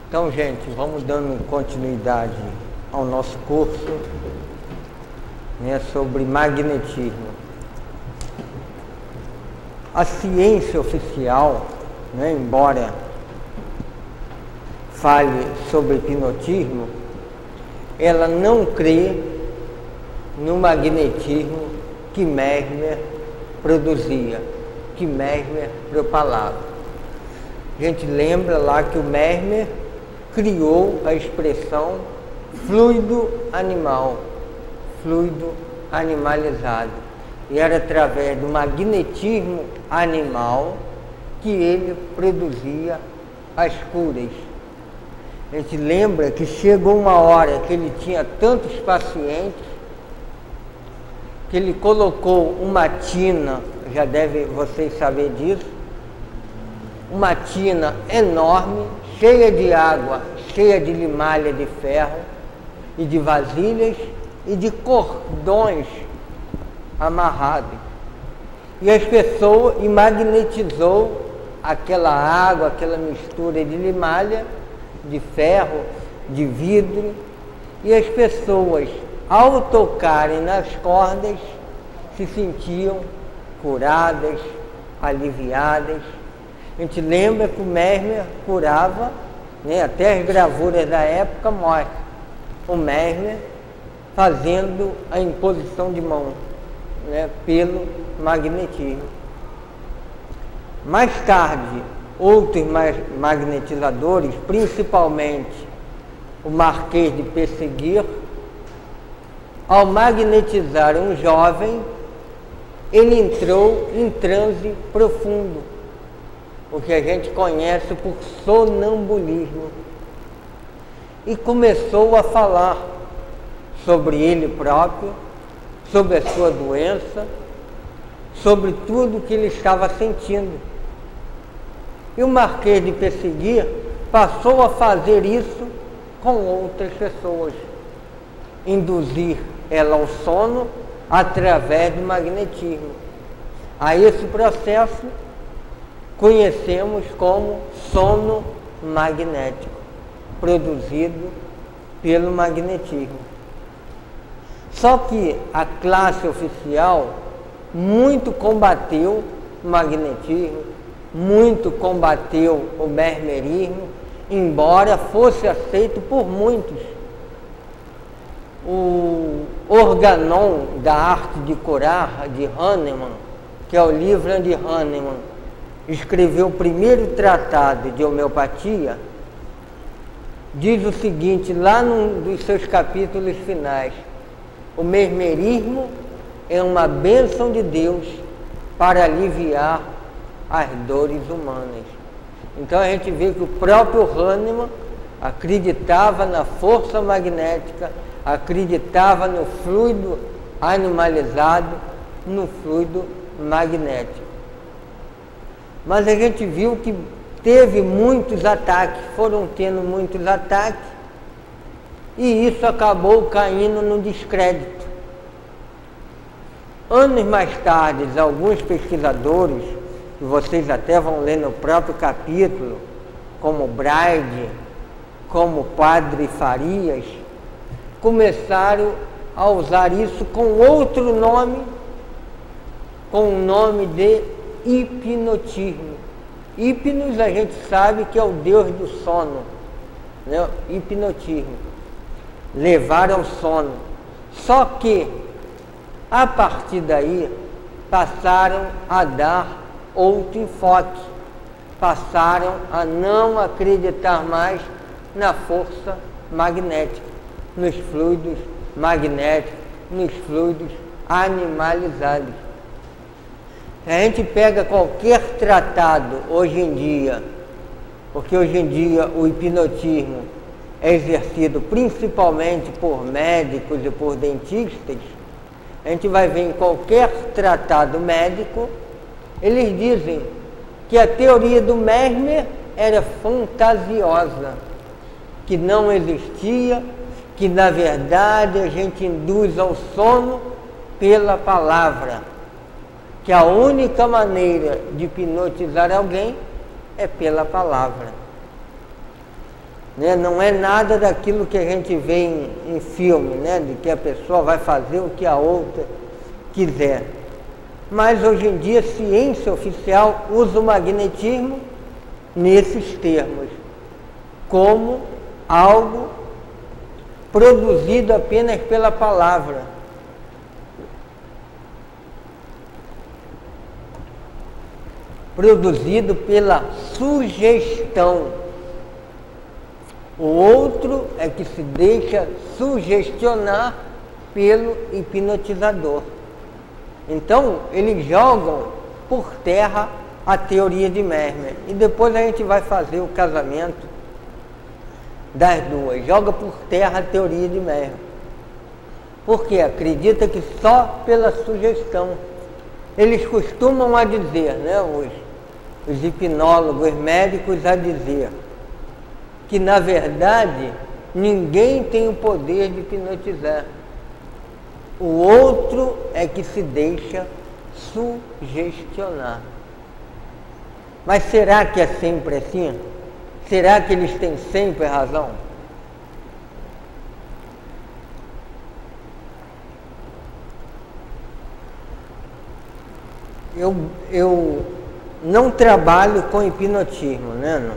Então, gente, vamos dando continuidade ao nosso curso, né, sobre magnetismo. A ciência oficial, né, embora fale sobre hipnotismo, ela não crê no magnetismo que Mesmer produzia, que Mesmer propalava. A gente lembra lá que o Mesmer criou a expressão fluido animal, fluido animalizado. E era através do magnetismo animal que ele produzia as curas. A gente lembra que chegou uma hora que ele tinha tantos pacientes que ele colocou uma tina, já devem vocês saber disso, uma tina enorme, cheia de água, cheia de limalha de ferro e de vasilhas e de cordões amarrados. E as pessoas, e magnetizou aquela água, aquela mistura de limalha, de ferro, de vidro, e as pessoas, ao tocarem nas cordas, se sentiam curadas, aliviadas. A gente lembra que o Mesmer curava, né, até as gravuras da época mostram o Mesmer fazendo a imposição de mão, né, pelo magnetismo. Mais tarde, outros magnetizadores, principalmente o Marquês de Pesseguir, ao magnetizar um jovem, ele entrou em transe profundo, o que a gente conhece por sonambulismo, e começou a falar sobre ele próprio, sobre a sua doença, sobre tudo que ele estava sentindo. E o Marquês de Pesseguir passou a fazer isso com outras pessoas, induzir ela ao sono através do magnetismo. A esse processo conhecemos como sono magnético, produzido pelo magnetismo. Só que a classe oficial muito combateu o magnetismo, muito combateu o mesmerismo, embora fosse aceito por muitos. O Organon da Arte de Curar, de Hahnemann, que é o livro de Hahnemann, escreveu o primeiro tratado de homeopatia, diz o seguinte, lá num dos seus capítulos finais: o mesmerismo é uma bênção de Deus para aliviar as dores humanas. Então a gente vê que o próprio Hahnemann acreditava na força magnética, acreditava no fluido animalizado, no fluido magnético. Mas a gente viu que teve muitos ataques, foram tendo muitos ataques, e isso acabou caindo no descrédito. Anos mais tarde, alguns pesquisadores, que vocês até vão ler no próprio capítulo, como Braide, como o Padre Farias, começaram a usar isso com outro nome, com o nome de hipnotismo. Hipnos a gente sabe que é o deus do sono, né? Hipnotismo. Levar ao sono. Só que, a partir daí, passaram a dar outro enfoque. Passaram a não acreditar mais na força magnética, nos fluidos magnéticos, nos fluidos animalizados. A gente pega qualquer tratado hoje em dia, porque hoje em dia o hipnotismo é exercido principalmente por médicos e por dentistas, a gente vai ver em qualquer tratado médico, eles dizem que a teoria do Mesmer era fantasiosa, que não existia, que na verdade a gente induz ao sono pela palavra, que a única maneira de hipnotizar alguém é pela palavra. né? Não é nada daquilo que a gente vê em filme, né? De que a pessoa vai fazer o que a outra quiser. Mas hoje em dia a ciência oficial usa o magnetismo nesses termos, como algo produzido apenas pela palavra. Produzido pela sugestão. O outro é que se deixa sugestionar pelo hipnotizador. Então, eles jogam por terra a teoria de Mesmer. E depois a gente vai fazer o casamento das duas. Joga por terra a teoria de Mesmer. Porque acredita que só pela sugestão. Eles costumam a dizer, né, os hipnólogos médicos a dizer, que na verdade ninguém tem o poder de hipnotizar. O outro é que se deixa sugestionar. Mas será que é sempre assim? Será que eles têm sempre razão? Eu não trabalho com hipnotismo, né,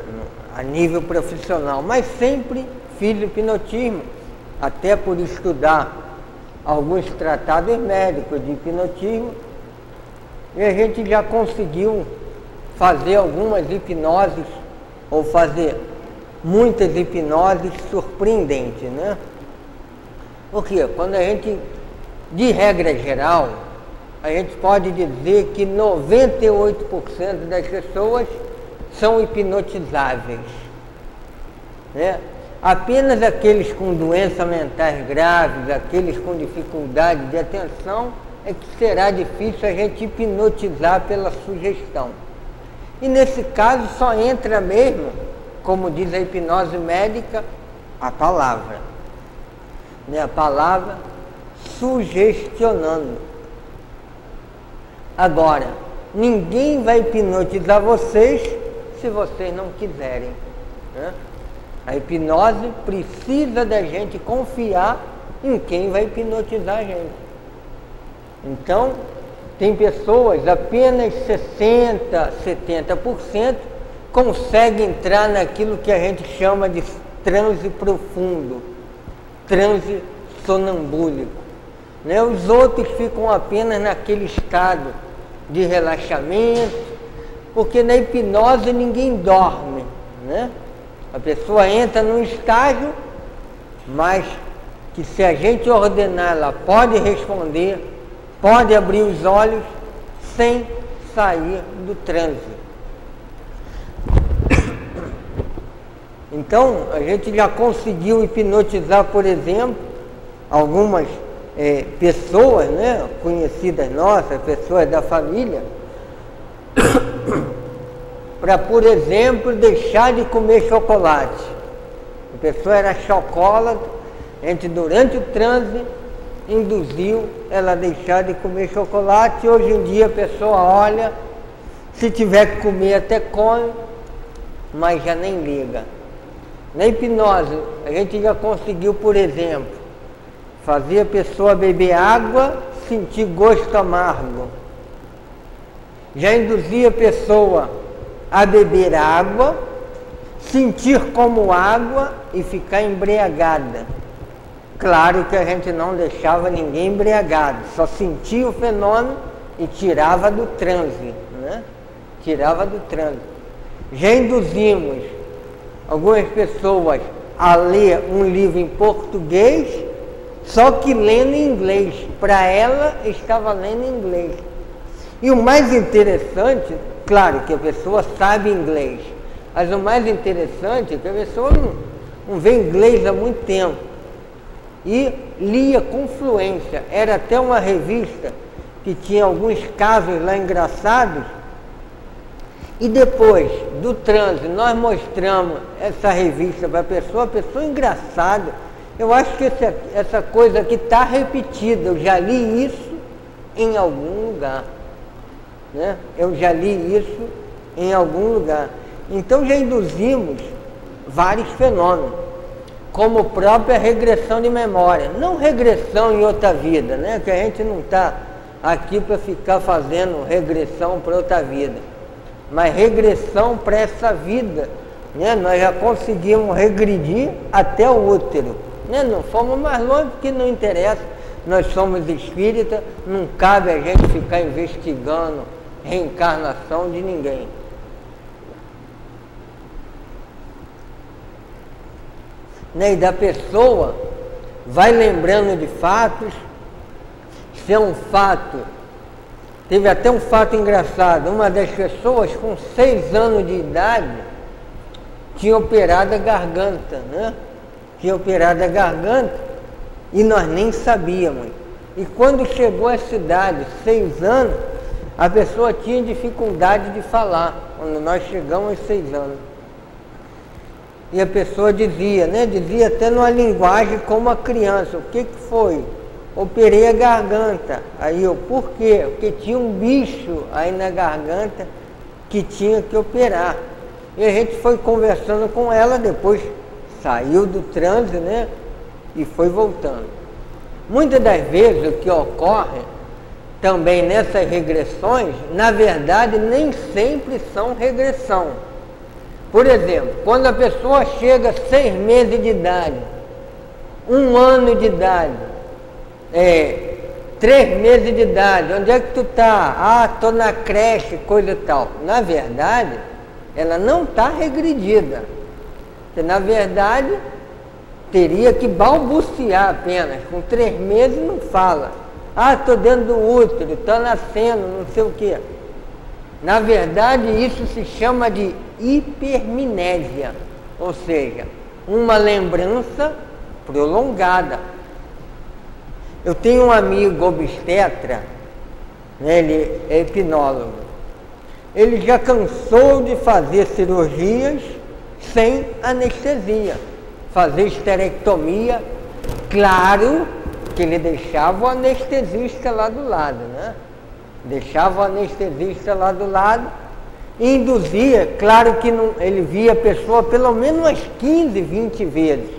a nível profissional, mas sempre fiz hipnotismo, até por estudar alguns tratados médicos de hipnotismo, e a gente já conseguiu fazer algumas hipnoses, ou fazer muitas hipnoses surpreendentes, né? Porque quando a gente, de regra geral, a gente pode dizer que 98% das pessoas são hipnotizáveis, né? Apenas aqueles com doenças mentais graves, aqueles com dificuldade de atenção, é que será difícil a gente hipnotizar pela sugestão. E nesse caso só entra mesmo, como diz a hipnose médica, a palavra, né? A palavra sugestionando. Agora, ninguém vai hipnotizar vocês se vocês não quiserem, né? A hipnose precisa da gente confiar em quem vai hipnotizar a gente. Então, tem pessoas, apenas 60%, 70% conseguem entrar naquilo que a gente chama de transe profundo, transe sonambúlico, né? Os outros ficam apenas naquele estado de relaxamento, porque na hipnose ninguém dorme, né? A pessoa entra num estágio, mas que se a gente ordenar, ela pode responder, pode abrir os olhos sem sair do transe. Então, a gente já conseguiu hipnotizar, por exemplo, algumas pessoas, né, conhecidas nossas, pessoas da família, para, por exemplo, deixar de comer chocolate. A pessoa era chocolate, a gente durante o transe induziu ela a deixar de comer chocolate, e hoje em dia a pessoa olha, se tiver que comer até come, mas já nem liga. Na hipnose, a gente já conseguiu, por exemplo, fazer a pessoa beber água, sentir gosto amargo. Já induzia a pessoa a beber água, sentir como água e ficar embriagada. Claro que a gente não deixava ninguém embriagado, só sentia o fenômeno e tirava do transe, né? Tirava do transe. Já induzimos algumas pessoas a ler um livro em português, só que lendo em inglês. Para ela, estava lendo em inglês. E o mais interessante, claro que a pessoa sabe inglês, mas o mais interessante é que a pessoa não vê inglês há muito tempo. E lia com fluência. Era até uma revista que tinha alguns casos lá engraçados. E depois do transe, nós mostramos essa revista para a pessoa engraçada. Eu acho que essa coisa aqui está repetida, eu já li isso em algum lugar, né? Eu já li isso em algum lugar. Então já induzimos vários fenômenos, como a própria regressão de memória. Não regressão em outra vida, né? Que a gente não está aqui para ficar fazendo regressão para outra vida, mas regressão para essa vida, né? Nós já conseguimos regredir até o útero, né? Não fomos mais longe porque não interessa, nós somos espíritas, não cabe a gente ficar investigando reencarnação de ninguém. Né? E da pessoa vai lembrando de fatos. Se é um fato, teve até um fato engraçado, uma das pessoas com 6 anos de idade tinha operado a garganta, né? Tinha operado a garganta e nós nem sabíamos. E quando chegou à cidade, 6 anos, a pessoa tinha dificuldade de falar, quando nós chegamos aos 6 anos. E a pessoa dizia, né? Dizia até numa linguagem como a criança, o que foi? Operei a garganta. Aí eu, por quê? Porque tinha um bicho aí na garganta que tinha que operar. E a gente foi conversando com ela, depois saiu do transe, né? E foi voltando. Muitas das vezes o que ocorre também nessas regressões, na verdade, nem sempre são regressão. Por exemplo, quando a pessoa chega a 6 meses de idade, 1 ano de idade, 3 meses de idade, onde é que tu tá? Ah, tô na creche, coisa e tal. Na verdade, ela não está regredida. Porque, na verdade, teria que balbuciar apenas. Com 3 meses não fala. Ah, tô dentro do útero, tô nascendo, não sei o quê. Na verdade, isso se chama de hipermnésia, ou seja, uma lembrança prolongada. Eu tenho um amigo obstetra, né, ele é hipnólogo. Ele já cansou de fazer cirurgias sem anestesia, fazer esterectomia. Claro que ele deixava o anestesista lá do lado, né? Deixava o anestesista lá do lado e induzia, claro que não, ele via a pessoa pelo menos umas 15, 20 vezes.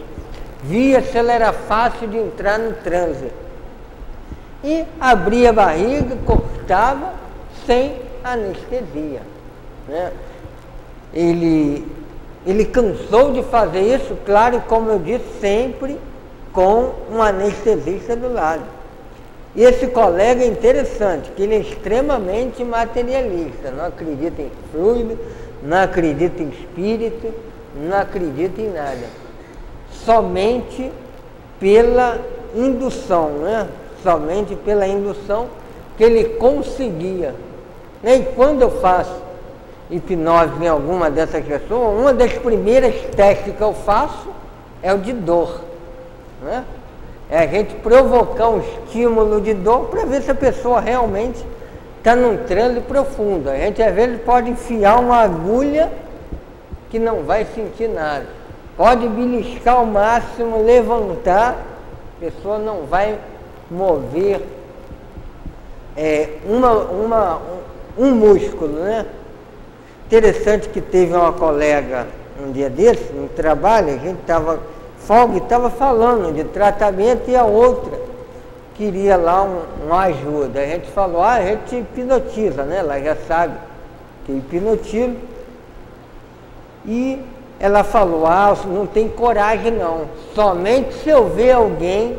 Via se ela era fácil de entrar no transe. E abria a barriga, cortava sem anestesia, né? Ele cansou de fazer isso, claro, como eu disse, sempre com um anestesista do lado. E esse colega é interessante, que ele é extremamente materialista, não acredita em fluido, não acredita em espírito, não acredita em nada. Somente pela indução, né? Somente pela indução que ele conseguia. E quando eu faço hipnose em alguma dessas pessoas, uma das primeiras testes que eu faço é o de dor, né? É a gente provocar um estímulo de dor para ver se a pessoa realmente está num transe profundo. A gente às vezes pode enfiar uma agulha que não vai sentir nada. Pode beliscar ao máximo, levantar, a pessoa não vai mover um músculo, né? Interessante que teve uma colega um dia desse, no trabalho, a gente estava folga e estava falando de tratamento e a outra queria lá uma ajuda. A gente falou, a gente hipnotiza, né? Ela já sabe que hipnotiza. E ela falou, não tem coragem não, somente se eu ver alguém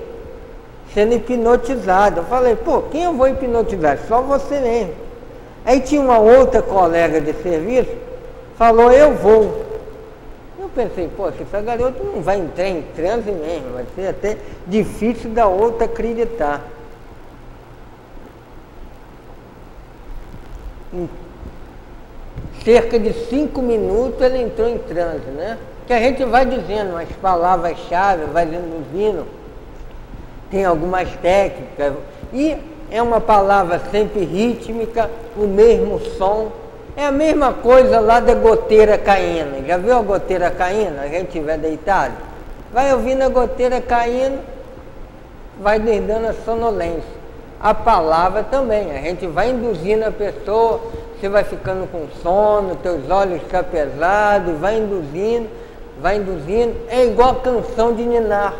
sendo hipnotizado. Eu falei, pô, quem eu vou hipnotizar? Só você mesmo. Aí tinha uma outra colega de serviço, falou, eu vou. Eu pensei, poxa, essa garota não vai entrar em transe mesmo, vai ser até difícil da outra acreditar. Em cerca de 5 minutos ela entrou em transe, né? Que a gente vai dizendo as palavras-chave, vai induzindo, tem algumas técnicas, e é uma palavra sempre rítmica, o mesmo som. É a mesma coisa lá da goteira caindo. Já viu a goteira caindo? A gente estiver deitado, vai ouvindo a goteira caindo, vai dando a sonolência. A palavra também, a gente vai induzindo a pessoa, você vai ficando com sono, teus olhos ficam pesados, vai induzindo, vai induzindo, é igual a canção de ninar.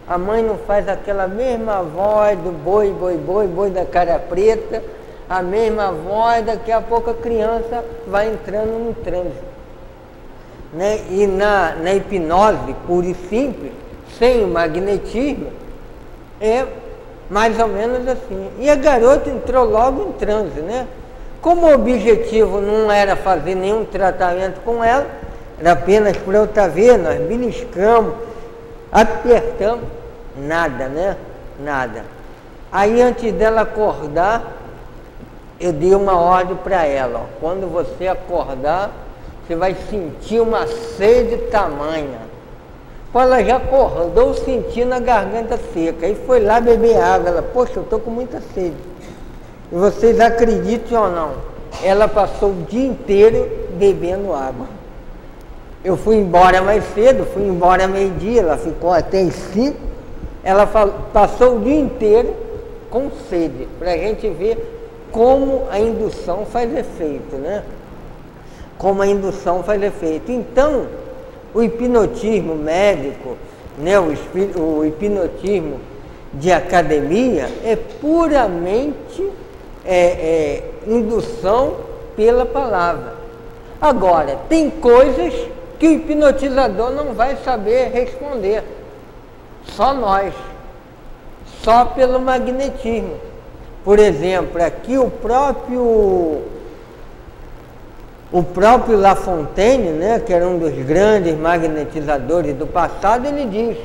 A mãe não faz aquela mesma voz do boi, boi, boi, boi da cara preta, a mesma voz, daqui a pouco a criança vai entrando no transe. Né? E na hipnose pura e simples, sem o magnetismo, é mais ou menos assim. E a garota entrou logo em transe, né? Como o objetivo não era fazer nenhum tratamento com ela, era apenas para eu estar vendo, nós beliscamos, apertamos, nada, né? Nada. Aí antes dela acordar, eu dei uma ordem para ela, ó, quando você acordar, você vai sentir uma sede tamanha. Ela já acordou sentindo a garganta seca, aí foi lá beber água, ela, poxa, eu estou com muita sede. E vocês acreditem ou não, ela passou o dia inteiro bebendo água. Eu fui embora mais cedo, fui embora meio-dia, ela ficou até as 5, ela passou o dia inteiro com sede, para a gente ver como a indução faz efeito, né? Como a indução faz efeito. Então, o hipnotismo médico, né, o hipnotismo de academia é puramente indução pela palavra. Agora, tem coisas que o hipnotizador não vai saber responder. Só nós. Só pelo magnetismo. Por exemplo, aqui o próprio La Fontaine, né, que era um dos grandes magnetizadores do passado, ele diz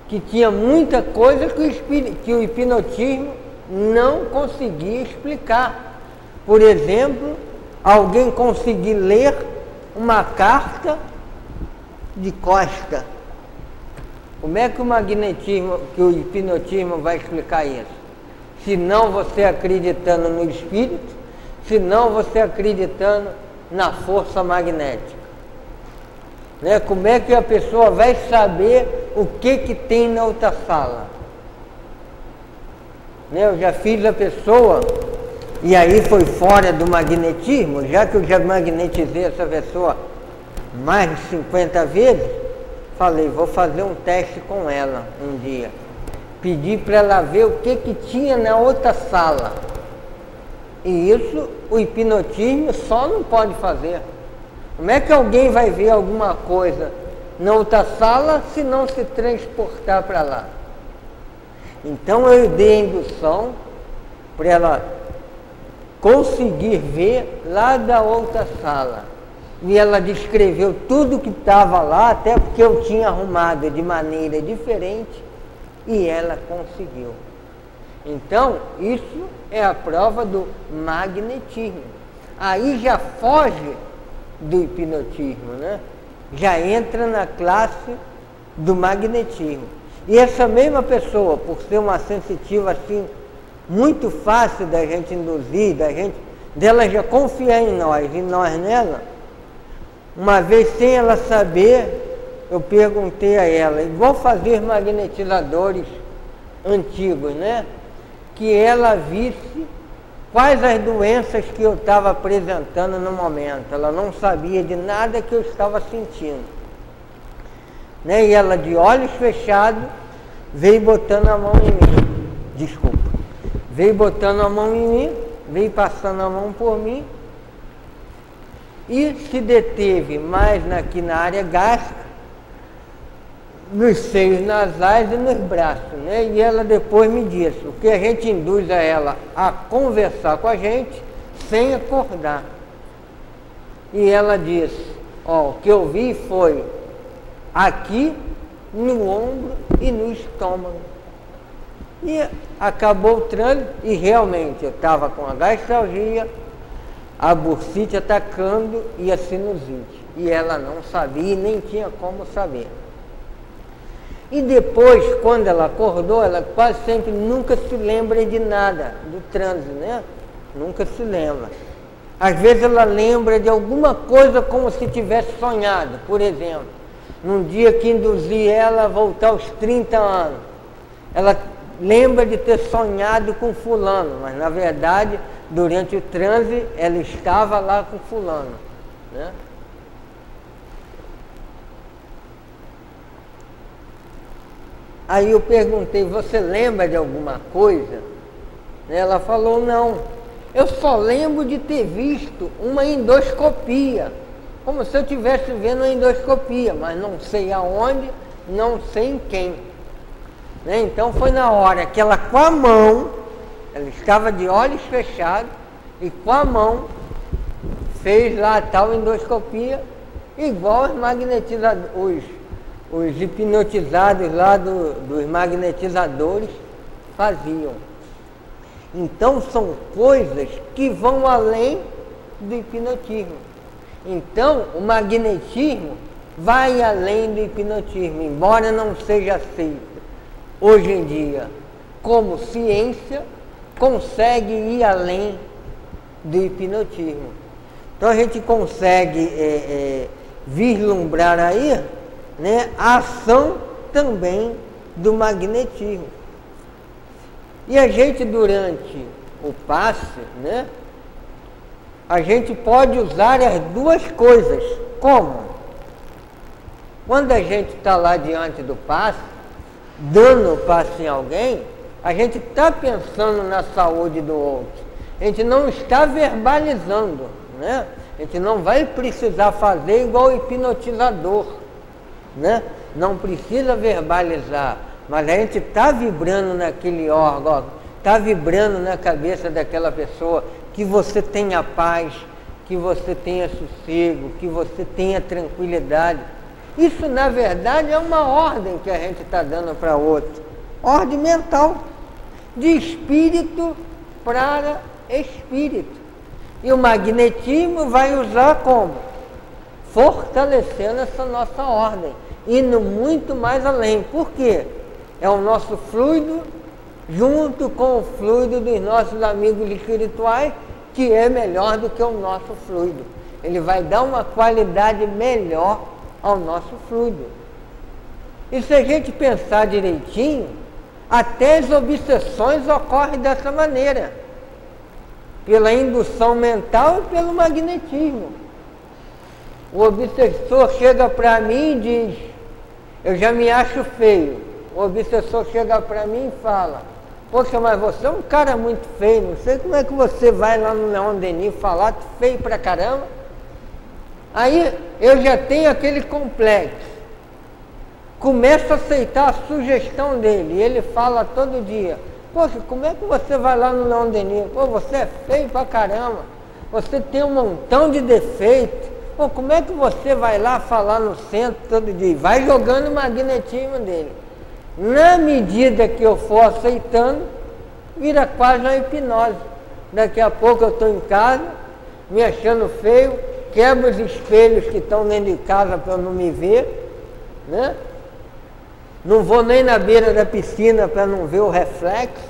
que tinha muita coisa que o hipnotismo não conseguia explicar. Por exemplo, alguém conseguir ler uma carta de costa. Como é que o hipnotismo vai explicar isso? Se não você acreditando no espírito, se não você acreditando na força magnética. Né? Como é que a pessoa vai saber o que tem na outra sala? Né? Eu já fiz a pessoa, e aí foi fora do magnetismo, já que eu já magnetizei essa pessoa mais de 50 vezes, falei, vou fazer um teste com ela um dia. Pedi para ela ver o que tinha na outra sala. E isso o hipnotismo só não pode fazer. Como é que alguém vai ver alguma coisa na outra sala se não se transportar para lá? Então eu dei a indução para ela conseguir ver lá da outra sala. E ela descreveu tudo que estava lá, até porque eu tinha arrumado de maneira diferente, e ela conseguiu. Então, isso é a prova do magnetismo. Aí já foge do hipnotismo, né? Já entra na classe do magnetismo. E essa mesma pessoa, por ser uma sensitiva assim, muito fácil da gente induzir, dela já confiar em nós e nós nela, uma vez sem ela saber, eu perguntei a ela, igual fazer magnetizadores antigos, né? Que ela visse quais as doenças que eu estava apresentando no momento. Ela não sabia de nada que eu estava sentindo. Né? E ela, de olhos fechados, veio botando a mão em mim. Desculpa. Veio botando a mão em mim, veio passando a mão por mim, e se deteve mais aqui na área gástrica, nos seios nasais e nos braços, né? E ela depois me disse, o que a gente induz a ela a conversar com a gente sem acordar. E ela disse, ó, o que eu vi foi aqui no ombro e no estômago. E acabou o trânsito e realmente eu estava com a gastralgia, a bursite atacando e a sinusite. E ela não sabia e nem tinha como saber. E depois, quando ela acordou, ela quase sempre nunca se lembra de nada do transe, né? Nunca se lembra. Às vezes ela lembra de alguma coisa como se tivesse sonhado. Por exemplo, num dia que induzi ela a voltar aos 30 anos, ela lembra de ter sonhado com fulano, mas na verdade, durante o transe, ela estava lá com fulano, né? Aí eu perguntei, você lembra de alguma coisa? Ela falou, não. Eu só lembro de ter visto uma endoscopia, como se eu estivesse vendo uma endoscopia, mas não sei aonde, não sei em quem. Então foi na hora que ela com a mão, ela estava de olhos fechados, e com a mão fez lá a tal endoscopia, igual os magnetizadores, os hipnotizados lá dos magnetizadores faziam. Então são coisas que vão além do hipnotismo. Então o magnetismo vai além do hipnotismo, embora não seja aceito hoje em dia como ciência, consegue ir além do hipnotismo. Então a gente consegue vislumbrar aí, né, a ação também do magnetismo. E a gente, durante o passe, né, a gente pode usar as duas coisas. Como? Quando a gente está lá diante do passe, dando o passe em alguém, a gente está pensando na saúde do outro. A gente não está verbalizando, né? A gente não vai precisar fazer igual o hipnotizador, né? Não precisa verbalizar, mas a gente está vibrando naquele órgão, está vibrando na cabeça daquela pessoa, que você tenha paz, que você tenha sossego, que você tenha tranquilidade. Isso, na verdade, é uma ordem que a gente está dando para outro. Ordem mental, de espírito para espírito. E o magnetismo vai usar como? Fortalecendo essa nossa ordem, indo muito mais além. Por quê? É o nosso fluido, junto com o fluido dos nossos amigos espirituais, que é melhor do que o nosso fluido. Ele vai dar uma qualidade melhor ao nosso fluido. E se a gente pensar direitinho, até as obsessões ocorrem dessa maneira, pela indução mental e pelo magnetismo. O obsessor chega para mim e diz, eu já me acho feio. O obsessor chega para mim e fala, poxa, mas você é um cara muito feio, não sei como é que você vai lá no Leon Denis falar feio pra caramba. Aí eu já tenho aquele complexo. Começo a aceitar a sugestão dele, e ele fala todo dia, poxa, como é que você vai lá no Leon Denis? Pô, você é feio pra caramba, você tem um montão de defeitos. Pô, como é que você vai lá falar no centro todo dia? Vai jogando o magnetismo dele. Na medida que eu for aceitando, vira quase uma hipnose. Daqui a pouco eu estou em casa, me achando feio, quebro os espelhos que estão dentro de casa para eu não me ver, né? Não vou nem na beira da piscina para não ver o reflexo,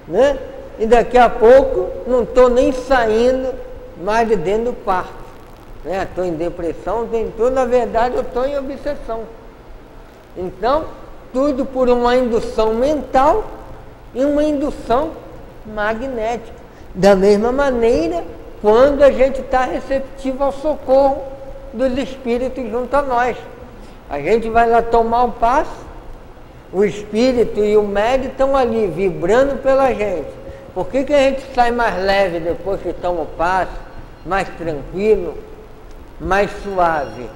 né? E daqui a pouco não estou nem saindo mais de dentro do quarto. Estou em depressão, tem tudo, na verdade eu estou em obsessão. Então, tudo por uma indução mental e uma indução magnética. Da mesma maneira, quando a gente está receptivo ao socorro dos espíritos junto a nós. A gente vai lá tomar o passe, o espírito e o médium estão ali, vibrando pela gente. Por que a gente sai mais leve depois que toma o passe, mais tranquilo, mais suave?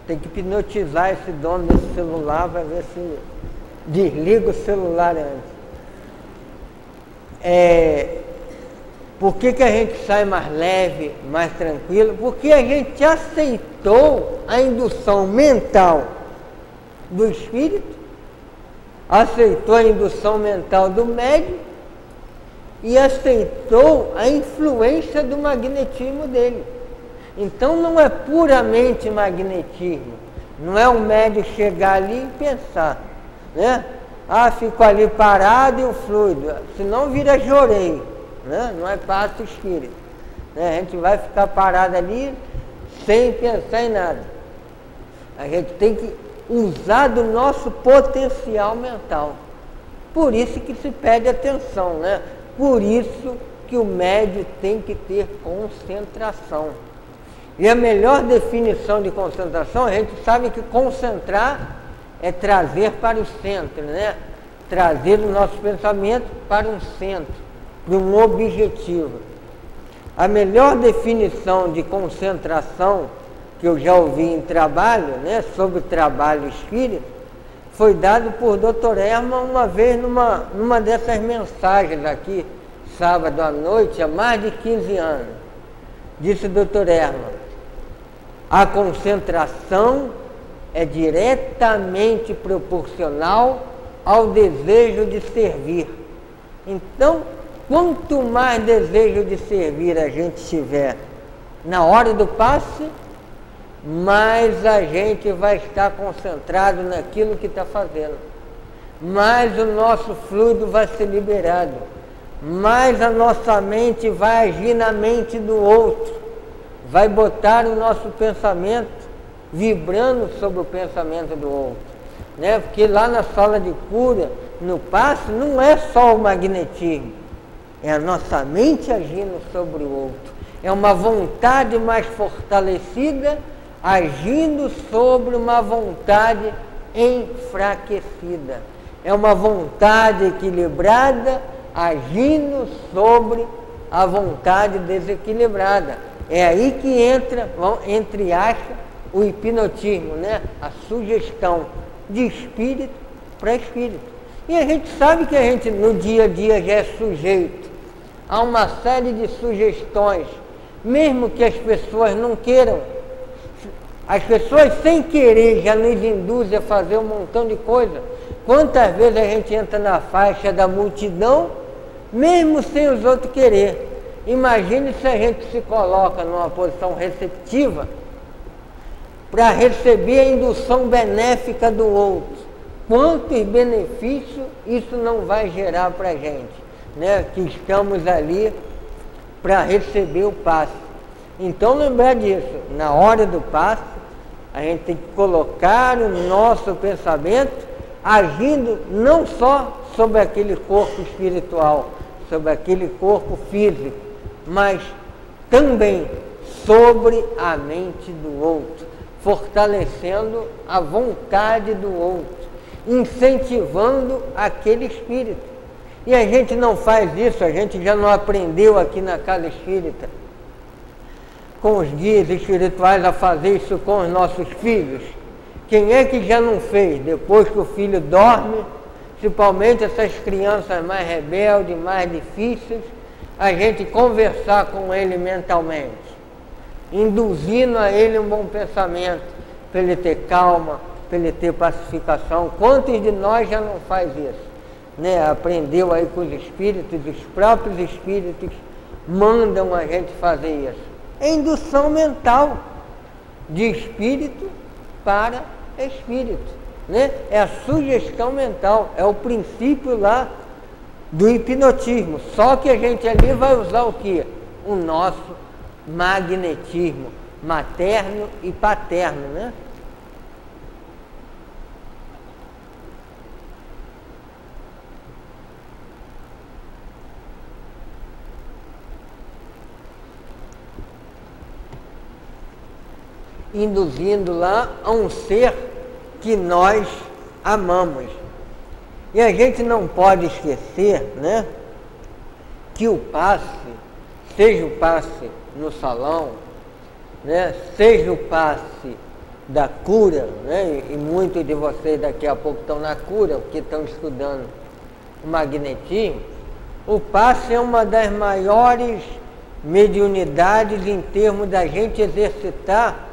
Tem que hipnotizar esse dono desse celular para ver se desliga o celular antes. Por que a gente sai mais leve, mais tranquilo? Porque a gente aceitou a indução mental do espírito, aceitou a indução mental do médium e aceitou a influência do magnetismo dele. Então não é puramente magnetismo, não é o médium chegar ali e pensar, né? Fico ali parado e o fluido, senão vira jorei, né? Não é passe espírito, né? A gente vai ficar parado ali sem pensar em nada. A gente tem que usar do nosso potencial mental. Por isso que se pede atenção, né? Por isso que o médium tem que ter concentração. E a melhor definição de concentração, a gente sabe que concentrar é trazer para o centro, né? Trazer o nosso pensamento para um centro, para um objetivo. A melhor definição de concentração que eu já ouvi em trabalho, né, sobre o trabalho espírita, foi dado por Dr. Herman uma vez numa dessas mensagens aqui, sábado à noite, há mais de 15 anos. Disse Dr. Herman: a concentração é diretamente proporcional ao desejo de servir. Então, quanto mais desejo de servir a gente tiver na hora do passe, mais a gente vai estar concentrado naquilo que está fazendo, mais o nosso fluido vai ser liberado, mais a nossa mente vai agir na mente do outro, vai botar o nosso pensamento vibrando sobre o pensamento do outro, né? Porque lá na sala de cura, no passe, não é só o magnetismo, é a nossa mente agindo sobre o outro, é uma vontade mais fortalecida agindo sobre uma vontade enfraquecida. É uma vontade equilibrada agindo sobre a vontade desequilibrada. É aí que entra, entre aspas, o hipnotismo, né? A sugestão de espírito para espírito. E a gente sabe que a gente no dia a dia já é sujeito a uma série de sugestões, mesmo que as pessoas não queiram. As pessoas sem querer já nos induzem a fazer um montão de coisa. Quantas vezes a gente entra na faixa da multidão, mesmo sem os outros querer. Imagine se a gente se coloca numa posição receptiva para receber a indução benéfica do outro. Quantos benefícios isso não vai gerar para a gente, né? Que estamos ali para receber o passe. Então lembrar disso, na hora do passe, a gente tem que colocar o nosso pensamento agindo não só sobre aquele corpo espiritual, sobre aquele corpo físico, mas também sobre a mente do outro, fortalecendo a vontade do outro, incentivando aquele espírito. E a gente não faz isso, a gente já não aprendeu aqui na casa espírita, com os guias espirituais, a fazer isso com os nossos filhos. Quem é que já não fez, depois que o filho dorme, principalmente essas crianças mais rebeldes, mais difíceis, a gente conversar com ele mentalmente, induzindo a ele um bom pensamento, para ele ter calma, para ele ter pacificação. Quantos de nós já não faz isso? Né? Aprendeu aí com os espíritos, os próprios espíritos mandam a gente fazer isso. É indução mental de espírito para espírito, né? É a sugestão mental, é o princípio lá do hipnotismo, só que a gente ali vai usar o quê? O nosso magnetismo materno e paterno, né? Induzindo lá a um ser que nós amamos. E a gente não pode esquecer, né, que o passe, seja o passe no salão, né, seja o passe da cura, né, e muitos de vocês daqui a pouco estão na cura, porque estão estudando o magnetismo, o passe é uma das maiores mediunidades em termos da gente exercitar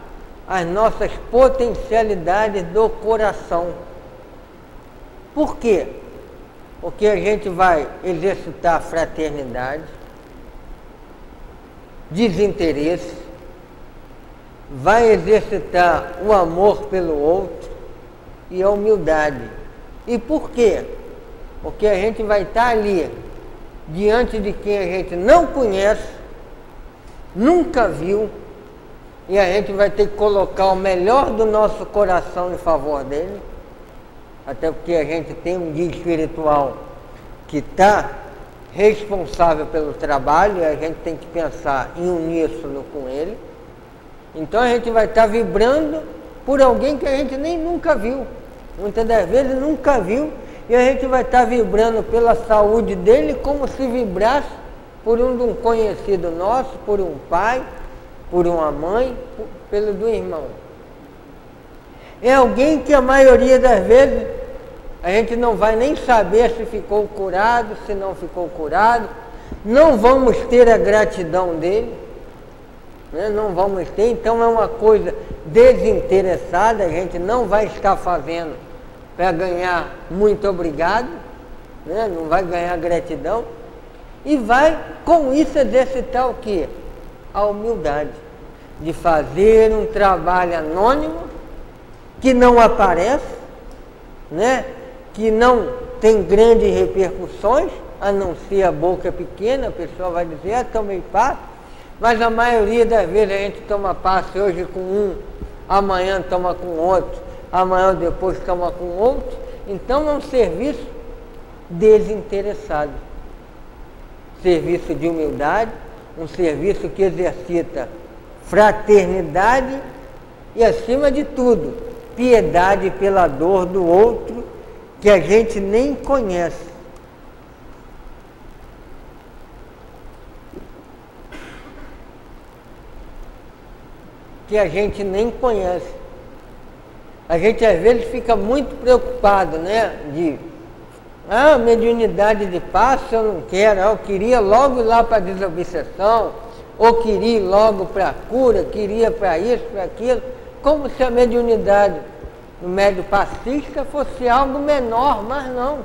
as nossas potencialidades do coração. Por quê? Porque a gente vai exercitar a fraternidade, desinteresse, vai exercitar o amor pelo outro e a humildade. E por quê? Porque a gente vai estar ali, diante de quem a gente não conhece, nunca viu, e a gente vai ter que colocar o melhor do nosso coração em favor dele, até porque a gente tem um guia espiritual que está responsável pelo trabalho, e a gente tem que pensar em uníssono com ele. Então a gente vai estar vibrando por alguém que a gente nem nunca viu, Muitas das vezes nunca viu, e a gente vai estar vibrando pela saúde dele como se vibrasse por um conhecido nosso, por um pai, por uma mãe, pelo do irmão. É alguém que a maioria das vezes a gente não vai nem saber se ficou curado, se não ficou curado, não vamos ter a gratidão dele, né? Não vamos ter, então é uma coisa desinteressada, a gente não vai estar fazendo para ganhar muito obrigado, né? Não vai ganhar gratidão, e vai com isso exercitar o quê? A humildade, de fazer um trabalho anônimo, que não aparece, né? Que não tem grandes repercussões, a não ser a boca pequena, a pessoa vai dizer, tomei passe, mas a maioria das vezes a gente toma passe hoje com um, amanhã toma com outro, amanhã depois toma com outro, então é um serviço desinteressado, serviço de humildade, um serviço que exercita fraternidade e, acima de tudo, piedade pela dor do outro, que a gente nem conhece. Que a gente nem conhece. A gente às vezes fica muito preocupado, né? Mediunidade de passe eu não quero, eu queria logo ir lá para a desobsessão, ou queria ir logo para a cura, queria para isso, para aquilo, como se a mediunidade no médio passista fosse algo menor, mas não.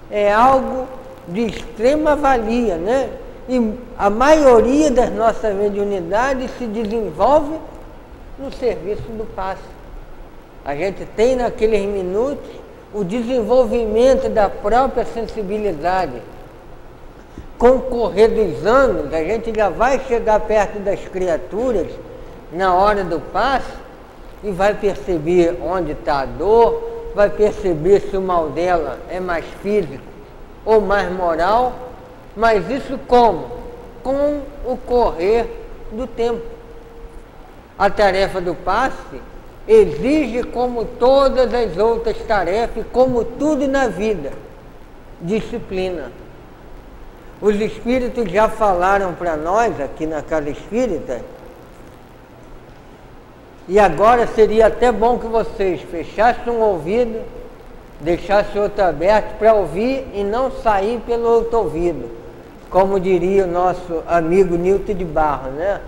É algo de extrema valia, né? E a maioria das nossas mediunidades se desenvolve no serviço do passe. A gente tem naqueles minutos o desenvolvimento da própria sensibilidade. Com o correr dos anos, a gente já vai chegar perto das criaturas na hora do passe e vai perceber onde está a dor, vai perceber se o mal dela é mais físico ou mais moral, mas isso como? Com o correr do tempo. A tarefa do passe exige, como todas as outras tarefas, como tudo na vida, disciplina. Os espíritos já falaram para nós, aqui na Casa Espírita, e agora seria até bom que vocês fechassem um ouvido, deixassem o outro aberto para ouvir e não sair pelo outro ouvido. Como diria o nosso amigo Newton de Barros, né?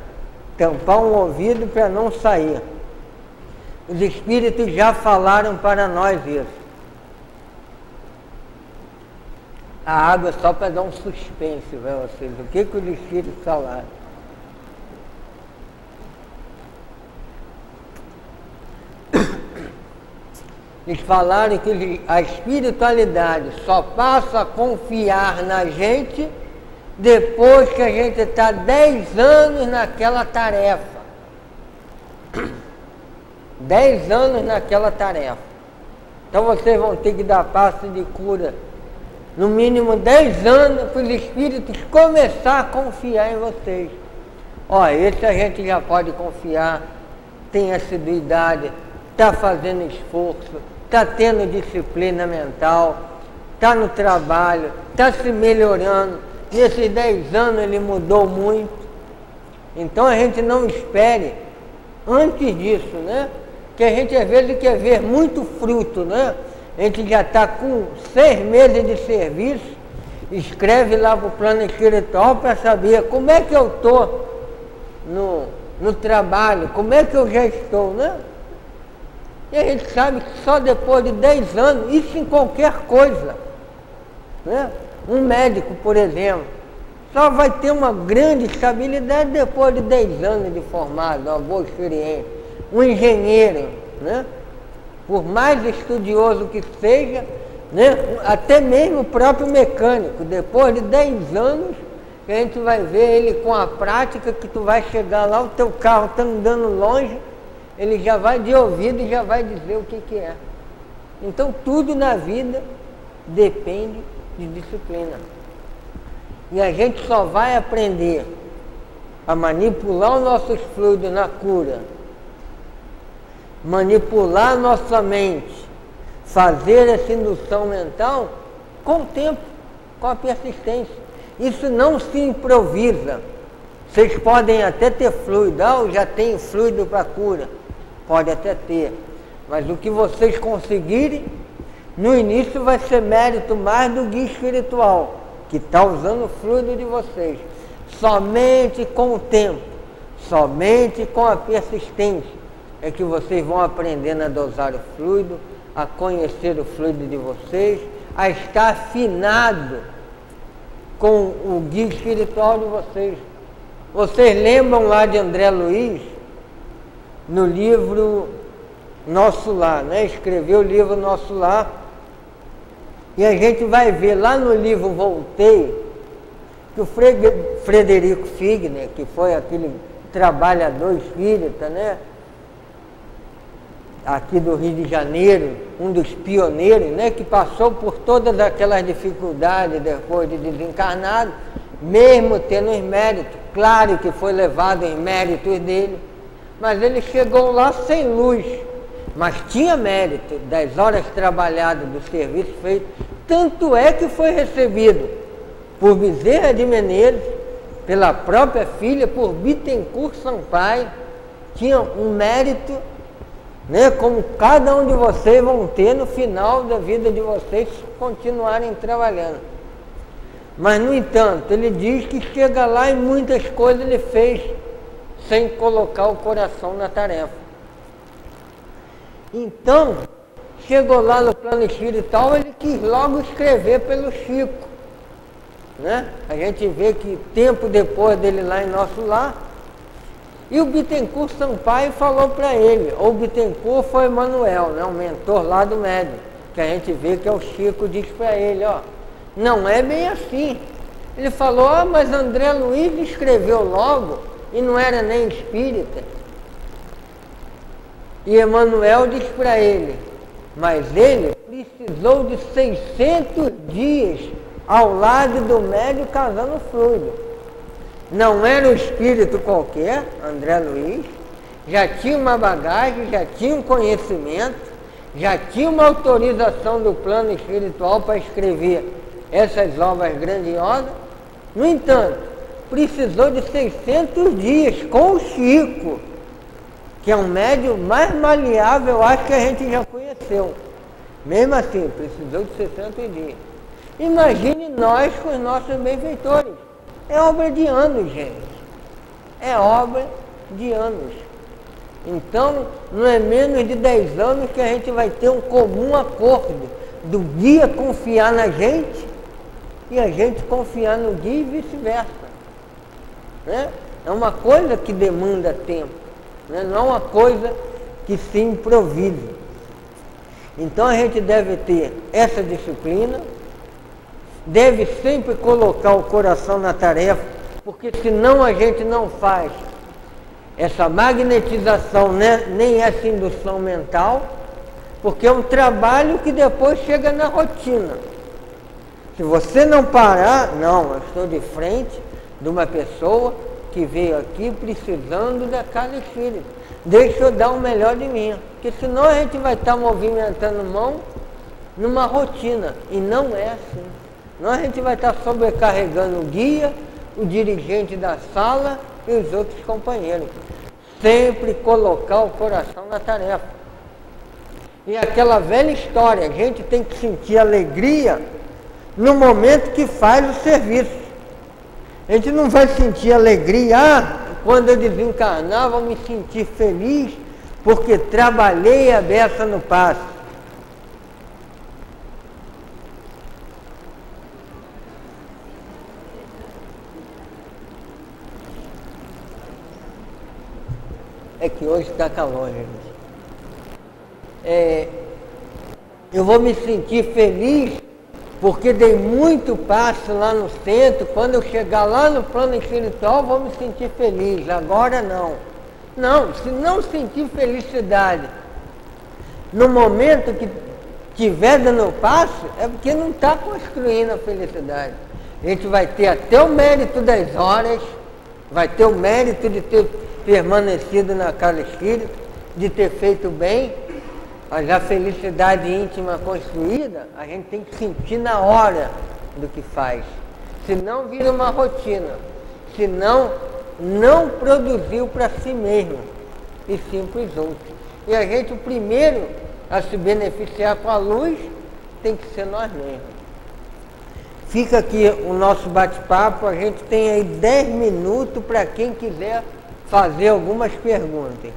Tampar um ouvido para não sair. Os espíritos já falaram para nós isso. A água só para dar um suspense para vocês. O que os espíritos falaram? Eles falaram que a espiritualidade só passa a confiar na gente depois que a gente está 10 anos naquela tarefa. 10 anos naquela tarefa. Então vocês vão ter que dar passe de cura no mínimo 10 anos para os espíritos começar a confiar em vocês. Esse a gente já pode confiar, tem assiduidade, está fazendo esforço, está tendo disciplina mental, está no trabalho, está se melhorando. Nesses 10 anos ele mudou muito. Então a gente não espere antes disso, né? Que a gente às vezes quer ver muito fruto, né? A gente já está com 6 meses de serviço, escreve lá para o plano espiritual para saber como é que eu estou no trabalho, como é que eu já estou, né? E a gente sabe que só depois de 10 anos, isso em qualquer coisa, né? Um médico, por exemplo, só vai ter uma grande estabilidade depois de 10 anos de formado, uma boa experiência. Um engenheiro, né? Por mais estudioso que seja, né? Até mesmo o próprio mecânico, depois de 10 anos, a gente vai ver ele com a prática que tu vai chegar lá, o teu carro está andando longe, ele já vai de ouvido e já vai dizer o que é. Então tudo na vida depende de disciplina. E a gente só vai aprender a manipular os nossos fluidos na cura, manipular nossa mente, fazer essa indução mental com o tempo, com a persistência. Isso não se improvisa. Vocês podem até ter fluido, eu já tenho fluido para cura. Pode até ter. Mas o que vocês conseguirem, no início vai ser mérito mais do guia espiritual, que está usando o fluido de vocês. Somente com o tempo, somente com a persistência, é que vocês vão aprendendo a dosar o fluido, a conhecer o fluido de vocês, a estar afinado com o guia espiritual de vocês. Vocês lembram lá de André Luiz, no livro Nosso Lar, né? Escreveu o livro Nosso Lar, e a gente vai ver lá no livro Voltei, que o Frederico Figner, que foi aquele trabalhador espírita, né? Aqui do Rio de Janeiro, um dos pioneiros, né? Que passou por todas aquelas dificuldades depois de desencarnado, mesmo tendo os méritos, claro que foi levado os méritos dele, mas ele chegou lá sem luz, mas tinha mérito das horas trabalhadas, do serviço feito, tanto é que foi recebido por Bezerra de Menezes, pela própria filha, por Bittencourt Sampaio, tinha um mérito, né, como cada um de vocês vão ter no final da vida de vocês se continuarem trabalhando. Mas, no entanto, ele diz que chega lá e muitas coisas ele fez sem colocar o coração na tarefa. Então, chegou lá no plano espiritual, ele quis logo escrever pelo Chico, né? A gente vê que tempo depois dele lá em Nosso Lar, e o Bittencourt Sampaio falou para ele, ou o Bittencourt foi Manuel, né, o mentor lá do médium, que a gente vê que é o Chico, diz para ele, ó, não é bem assim. Ele falou, mas André Luiz escreveu logo e não era nem espírita. E Emmanuel diz para ele, mas ele precisou de 600 dias ao lado do médium casando fluido. Não era um espírito qualquer, André Luiz, já tinha uma bagagem, já tinha um conhecimento, já tinha uma autorização do plano espiritual para escrever essas obras grandiosas. No entanto, precisou de 600 dias com o Chico, que é um médium mais maleável, acho que a gente já conheceu. Mesmo assim, precisou de 600 dias. Imagine nós com os nossos benfeitores. É obra de anos, gente. É obra de anos. Então, não é menos de 10 anos que a gente vai ter um comum acordo do guia confiar na gente e a gente confiar no guia e vice-versa. Né? É uma coisa que demanda tempo, né? Não é uma coisa que se improvisa. Então a gente deve ter essa disciplina, deve sempre colocar o coração na tarefa, porque senão a gente não faz essa magnetização, né? Nem essa indução mental, porque é um trabalho que depois chega na rotina. Se você não parar, não, eu estou de frente de uma pessoa que veio aqui precisando da casa espírita. Deixa eu dar o melhor de mim, porque senão a gente vai estar movimentando mão numa rotina, e não é assim. Senão a gente vai estar sobrecarregando o guia, o dirigente da sala e os outros companheiros. Sempre colocar o coração na tarefa. E aquela velha história, a gente tem que sentir alegria no momento que faz o serviço. A gente não vai sentir alegria, quando eu desencarnar vou me sentir feliz porque trabalhei a beça no passe. É que hoje está calor, gente. Eu vou me sentir feliz porque dei muito passo lá no centro. Quando eu chegar lá no plano espiritual, vou me sentir feliz. Agora não. Não, se não sentir felicidade no momento que estiver dando passo, é porque não está construindo a felicidade. A gente vai ter até o mérito das horas, vai ter o mérito de ter permanecido na casa espírita, de ter feito bem. Mas a felicidade íntima construída, a gente tem que sentir na hora do que faz. Senão vira uma rotina. Senão não produziu para si mesmo, e sim para os outros. E a gente, o primeiro a se beneficiar com a luz, tem que ser nós mesmos. Fica aqui o nosso bate-papo, a gente tem aí 10 minutos para quem quiser fazer algumas perguntas.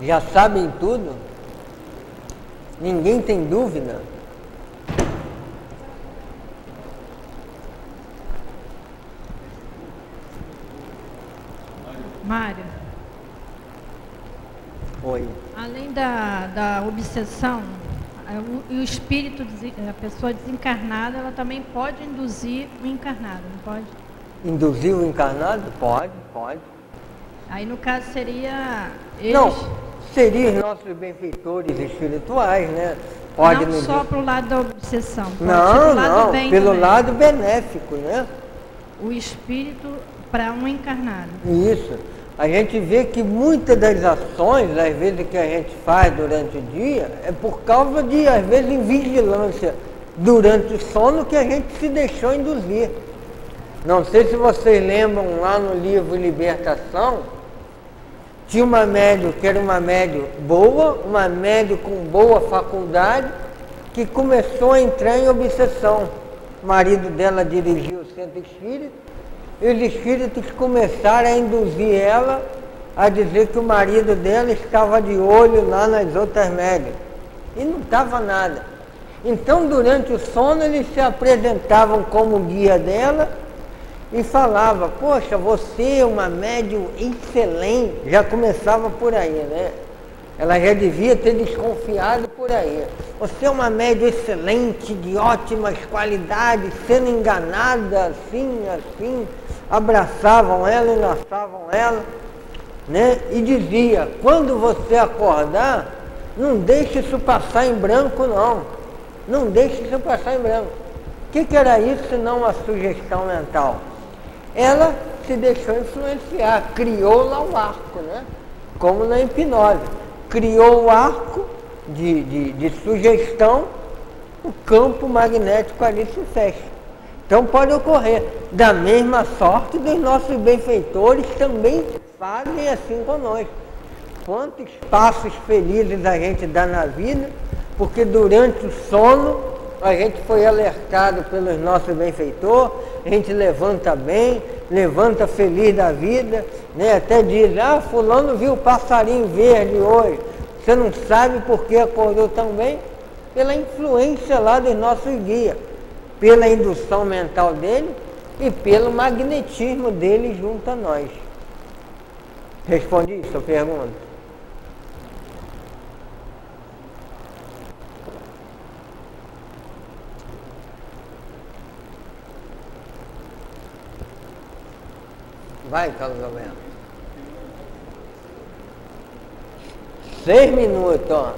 Já sabem tudo? Ninguém tem dúvida? Mário. Oi. Além da obsessão, o espírito, a pessoa desencarnada, ela também pode induzir o encarnado, não pode? Induzir o encarnado? Pode. Aí no caso seria eles... Não, seriam os nossos benfeitores espirituais, né? Pode não só para o lado da obsessão, pode ser não, pro lado bem pelo também. lado benéfico, né? O espírito para um encarnado. Isso. A gente vê que muitas das ações, às vezes, que a gente faz durante o dia, é por causa de, às vezes, invigilância durante o sono que a gente se deixou induzir. Não sei se vocês lembram lá no livro Libertação, tinha uma médium que era uma médium boa, uma médium com boa faculdade, que começou a entrar em obsessão. O marido dela dirigiu o centro espírita, e os espíritos começaram a induzir ela a dizer que o marido dela estava de olho lá nas outras médias. E não estava nada. Então, durante o sono, eles se apresentavam como guia dela e falava: poxa, você é uma médium excelente. Já começava por aí, né? Ela já devia ter desconfiado por aí. Você é uma médium excelente, de ótimas qualidades, sendo enganada, assim. Abraçavam ela, enlaçavam ela, né? E dizia: quando você acordar, não deixe isso passar em branco, não. Não deixe isso passar em branco. O que era isso senão uma sugestão mental? Ela se deixou influenciar, criou lá o arco, né? Como na hipnose. Criou o arco de sugestão, o campo magnético ali se fecha. Então pode ocorrer. Da mesma sorte, dos nossos benfeitores também fazem assim conosco. Quantos passos felizes a gente dá na vida, porque durante o sono a gente foi alertado pelos nossos benfeitores, a gente levanta bem, levanta feliz da vida, né? Até diz: fulano viu o passarinho verde hoje. Você não sabe por que acordou tão bem? Pela influência lá dos nossos guias, pela indução mental dele e pelo magnetismo dele junto a nós. Respondi sua pergunta? Vai, Carlos Alberto. 6 minutos, ó.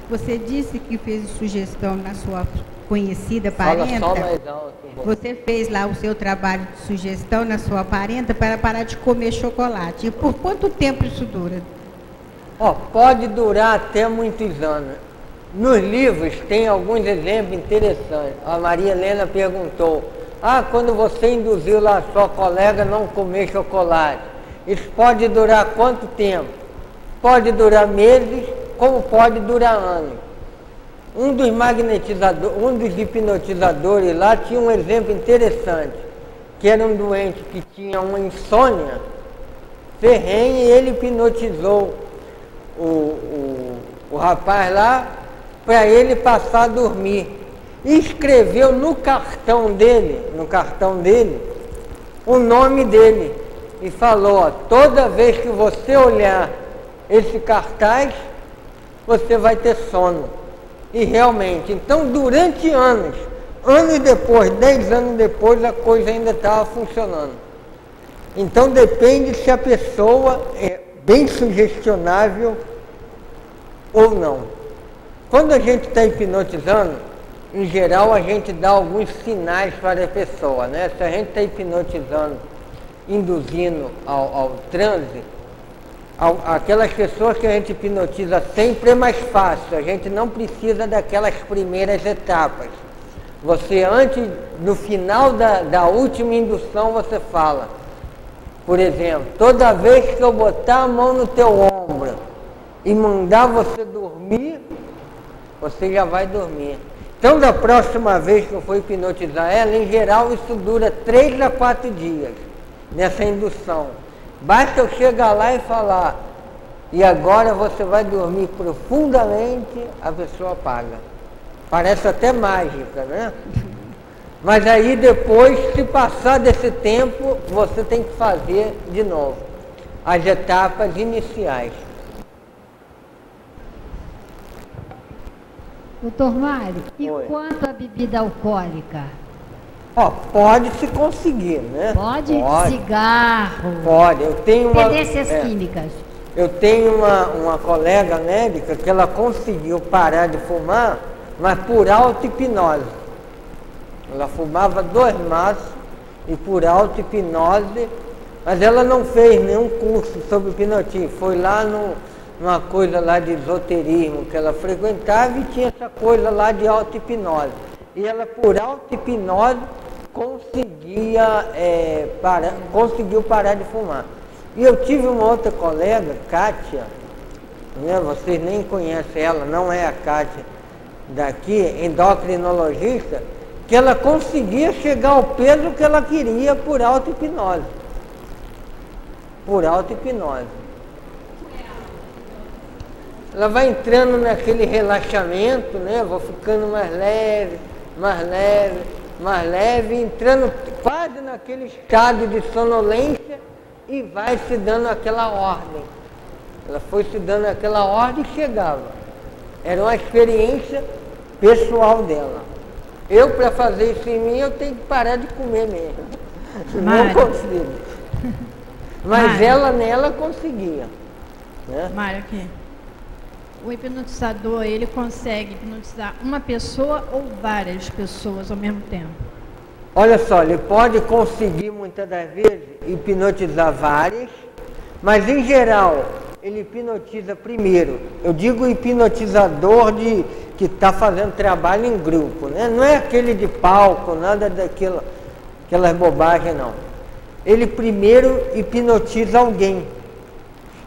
Você disse que fez sugestão na sua conhecida Fala parenta. só mais alto. Você fez lá o seu trabalho de sugestão na sua parenta para parar de comer chocolate. E por quanto tempo isso dura? Pode durar até muitos anos. Nos livros tem alguns exemplos interessantes. A Maria Helena perguntou: quando você induziu lá a sua colega a não comer chocolate, isso pode durar quanto tempo? Pode durar meses, como pode durar anos. Um dos hipnotizadores lá tinha um exemplo interessante, que era um doente que tinha uma insônia ferrenha, e ele hipnotizou o rapaz lá para ele passar a dormir. E escreveu no cartão dele, o nome dele. E falou: toda vez que você olhar esse cartaz, você vai ter sono. E realmente, então durante anos, anos depois, 10 anos depois, a coisa ainda estava funcionando. Então depende se a pessoa é bem sugestionável ou não. Quando a gente está hipnotizando, em geral a gente dá alguns sinais para a pessoa, né? Se a gente está hipnotizando, induzindo ao transe, aquelas pessoas que a gente hipnotiza sempre é mais fácil, a gente não precisa daquelas primeiras etapas. Você no final da última indução você fala, por exemplo, toda vez que eu botar a mão no teu ombro e mandar você dormir, você já vai dormir. Então, da próxima vez que eu for hipnotizar ela, em geral isso dura 3 a 4 dias, nessa indução. Basta eu chegar lá e falar, e agora você vai dormir profundamente, a pessoa apaga. Parece até mágica, né? Mas aí depois, se passar desse tempo, você tem que fazer de novo as etapas iniciais. Doutor Mário, e Oi. quanto à bebida alcoólica? Pode se conseguir, né? Pode? Cigarro? Pode. Eu tenho Dependências químicas. Eu tenho uma colega médica que ela conseguiu parar de fumar, mas por auto-hipnose. Ela fumava 2 maços e por auto-hipnose, mas ela não fez nenhum curso sobre hipnotismo. Foi lá numa coisa lá de esoterismo que ela frequentava e tinha essa coisa lá de auto-hipnose. E ela, por auto-hipnose, conseguiu parar de fumar. E eu tive uma outra colega, Kátia, né, vocês nem conhecem ela, não é a Kátia daqui, endocrinologista, que ela conseguia chegar ao peso que ela queria por auto-hipnose. Por auto-hipnose. Ela vai entrando naquele relaxamento, né? Vou ficando mais leve, mais leve, mais leve, entrando quase naquele estado de sonolência e vai se dando aquela ordem. Ela foi se dando aquela ordem e chegava. Era uma experiência pessoal dela. Eu, para fazer isso em mim, eu tenho que parar de comer mesmo. Mário. Não consigo. Mas Mário. ela nela conseguia. Né? Mário, aqui. O hipnotizador, ele consegue hipnotizar uma pessoa ou várias pessoas ao mesmo tempo? Olha só, ele pode conseguir muitas das vezes hipnotizar várias, mas em geral ele hipnotiza primeiro. Eu digo hipnotizador que está fazendo trabalho em grupo, né? Não é aquele de palco, nada aquelas bobagens não. Ele primeiro hipnotiza alguém.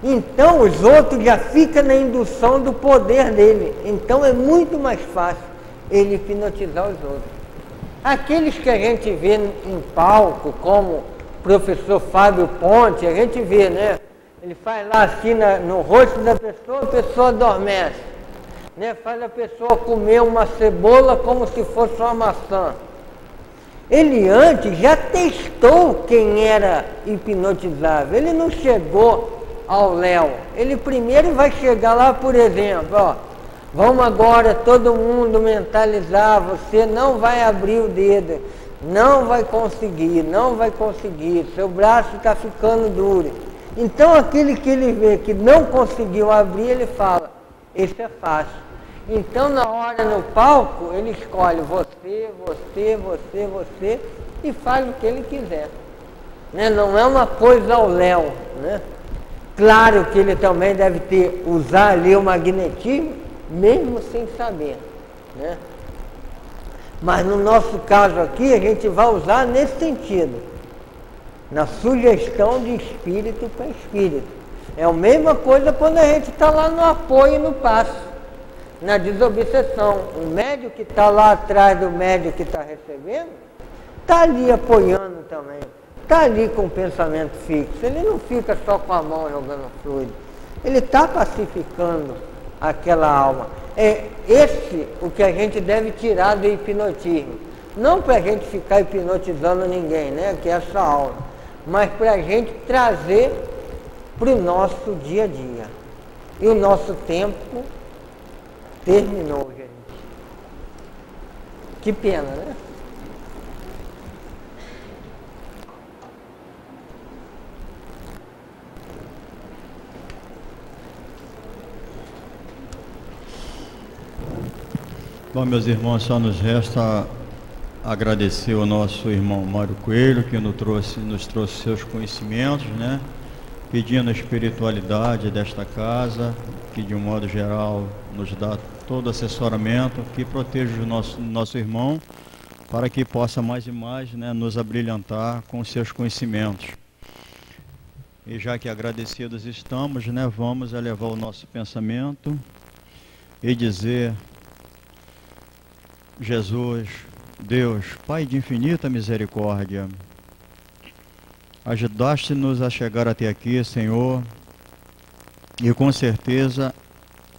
Então os outros já ficam na indução do poder dele. Então é muito mais fácil ele hipnotizar os outros. Aqueles que a gente vê em palco, como o professor Fábio Ponte, a gente vê, né? Ele faz lá assim no rosto da pessoa, a pessoa adormece. Né? Faz a pessoa comer uma cebola como se fosse uma maçã. Ele antes já testou quem era hipnotizável. Ele não chegou ao Léo. Ele primeiro vai chegar lá, por exemplo, ó, vamos agora todo mundo mentalizar, você não vai abrir o dedo, não vai conseguir, seu braço está ficando duro. Então aquele que ele vê que não conseguiu abrir, ele fala, esse é fácil. Então na hora no palco, ele escolhe você e faz o que ele quiser. Né? Não é uma coisa ao Léo, né? Claro que ele também deve usar ali o magnetismo, mesmo sem saber, né? Mas no nosso caso aqui, a gente vai usar nesse sentido, na sugestão de espírito para espírito. É a mesma coisa quando a gente está lá no apoio e no passo, na desobsessão. O médium que está lá atrás do médium que está recebendo, está ali apoiando também. Está ali com o pensamento fixo, ele não fica só com a mão jogando fluido, ele está pacificando aquela alma. É esse o que a gente deve tirar do hipnotismo, não para a gente ficar hipnotizando ninguém, né, que é essa aula, mas para a gente trazer para o nosso dia a dia. E o nosso tempo terminou, gente. Que pena, né? Bom, meus irmãos, só nos resta agradecer ao nosso irmão Mário Coelho, que nos trouxe seus conhecimentos, né? Pedindo a espiritualidade desta casa, que de um modo geral nos dá todo assessoramento, que proteja o nosso irmão, para que possa mais e mais, né, nos abrilhantar com os seus conhecimentos. E já que agradecidos estamos, né, vamos elevar o nosso pensamento e dizer: Jesus, Deus, Pai de infinita misericórdia, ajudaste-nos a chegar até aqui, Senhor, e com certeza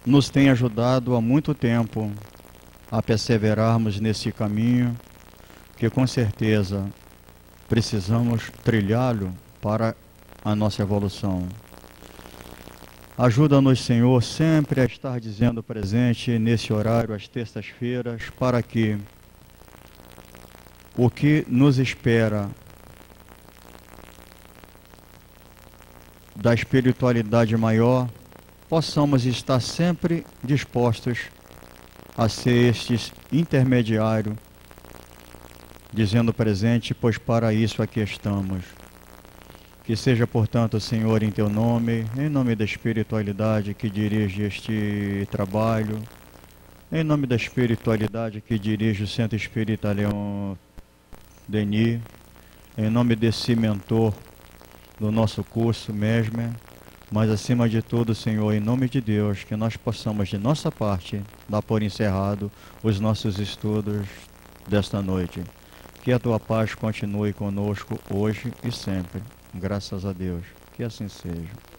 nos tem ajudado há muito tempo a perseverarmos nesse caminho, que com certeza precisamos trilhá-lo para a nossa evolução. Ajuda-nos, Senhor, sempre a estar dizendo presente nesse horário, às terças-feiras, para que o que nos espera da espiritualidade maior, possamos estar sempre dispostos a ser estes intermediários, dizendo presente, pois para isso aqui estamos. Que seja, portanto, Senhor, em Teu nome, em nome da espiritualidade que dirige este trabalho, em nome da espiritualidade que dirige o Centro Espírita Leon Denis, em nome desse mentor do nosso curso, Mesmer, mas acima de tudo, Senhor, em nome de Deus, que nós possamos, de nossa parte, dar por encerrado os nossos estudos desta noite. Que a Tua paz continue conosco hoje e sempre. Graças a Deus. Que assim seja.